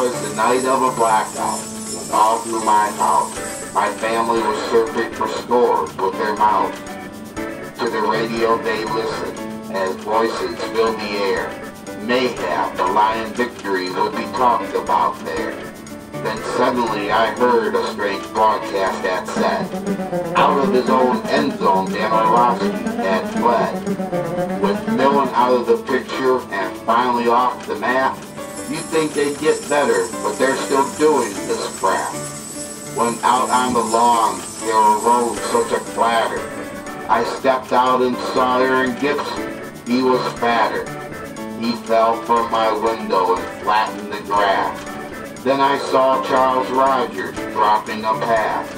was the night of a blackout. All through my house, my family was searching for scores with their mouths. To the radio they listened as voices filled the air. Mayhap the Lion victory would be talked about there. Then suddenly I heard a strange broadcast that said, out of his own end zone, Dan Orlovsky had fled. With Millen out of the picture and finally off the map, you'd think they'd get better, but they're still doing this crap. When out on the lawn, there arose such a clatter. I stepped out and saw Aaron Gibson. He was fatter. He fell from my window and flattened the grass. Then I saw Charles Rogers dropping a pass.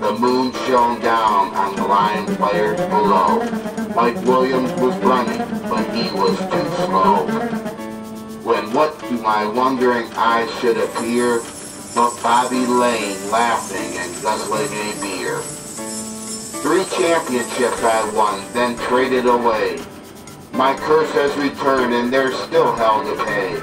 The moon shone down on the Lion players below. Mike Williams was running, but he was too slow. When what to my wondering eyes should appear but Bobby Lane laughing and guzzling a beer. 3 championships I won, then traded away. My curse has returned and there's still hell to pay.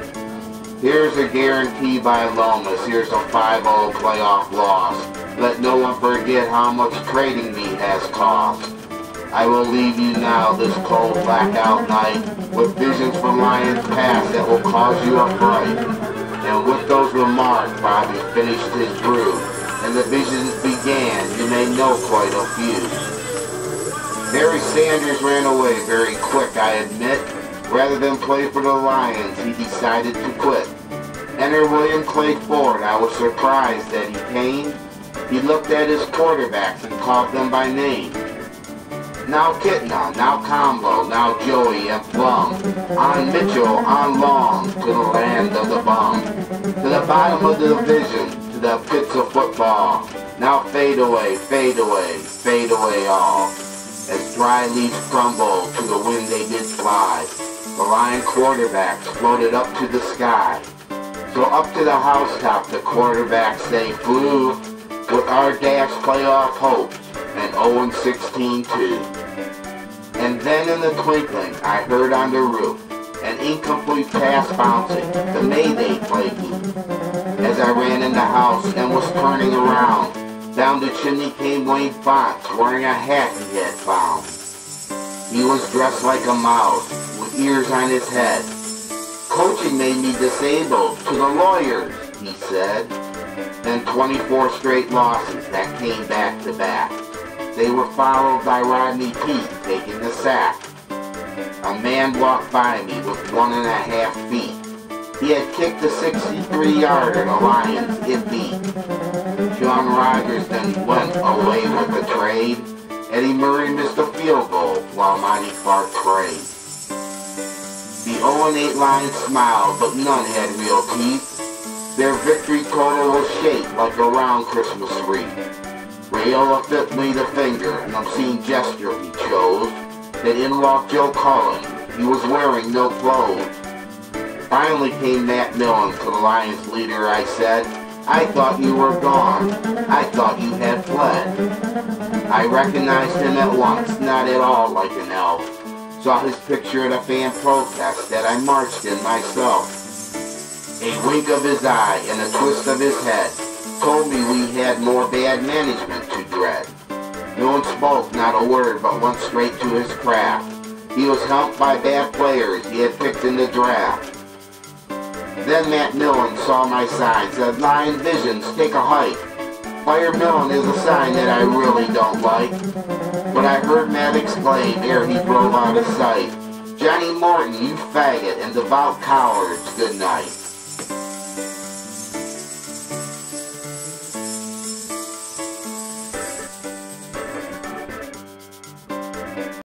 Here's a guarantee by Lomas, here's a 5-0 playoff loss. Let no one forget how much trading me has cost. I will leave you now this cold blackout night with visions from Lions past that will cause you a fright. And with those remarks, Bobby finished his brew, and the visions began, you may know quite a few. Barry Sanders ran away very quick, I admit. Rather than play for the Lions, he decided to quit. Enter William Clay Ford. I was surprised that he came. He looked at his quarterbacks and called them by name. Now Kitna, now Combo, now Joey and Plum. On Mitchell, on Long, to the land of the bum. To the bottom of the division, to the pits of football. Now fade away, fade away, fade away all. As dry leaves crumble, to the wind they did fly. The Lion quarterbacks floated up to the sky. So up to the housetop the quarterbacks they flew, with our dash playoff hopes, and 0-16 too. And then in the twinkling I heard on the roof an incomplete pass bouncing, the Mayday flaking. As I ran in the house and was turning around, down the chimney came Wayne Fox wearing a hat he had found. He was dressed like a mouse, with ears on his head. Coaching made me disabled, to the lawyers, he said. Then 24 straight losses that came back to back. They were followed by Rodney Peete taking the sack. A man walked by me with 1.5 feet. He had kicked a 63-yarder, the Lions it beat. John Rogers then went away with the trade. Eddie Murray missed a field goal while Monty Clark prayed. The 0-8 Lions smiled, but none had real teeth. Their victory total was shaped like a round Christmas wreath. Rayola fit me the finger, an obscene gesture he chose. Then in walked Joe Cullen. He was wearing no clothes. Finally came Matt Millen, to the Lions leader I said, I thought you were gone. I thought you had fled. I recognized him at once, not at all like an elf. Saw his picture at a fan protest that I marched in myself. A wink of his eye and a twist of his head told me we had more bad management to dread. No one spoke, not a word, but went straight to his craft. He was helped by bad players he had picked in the draft. Then Matt Millen saw my sign, said, Lion Visions, take a hike. Fire Millen is a sign that I really don't like. But I heard Matt exclaim ere he drove out of sight, Johnny Morton, you faggot and devout cowards, good night.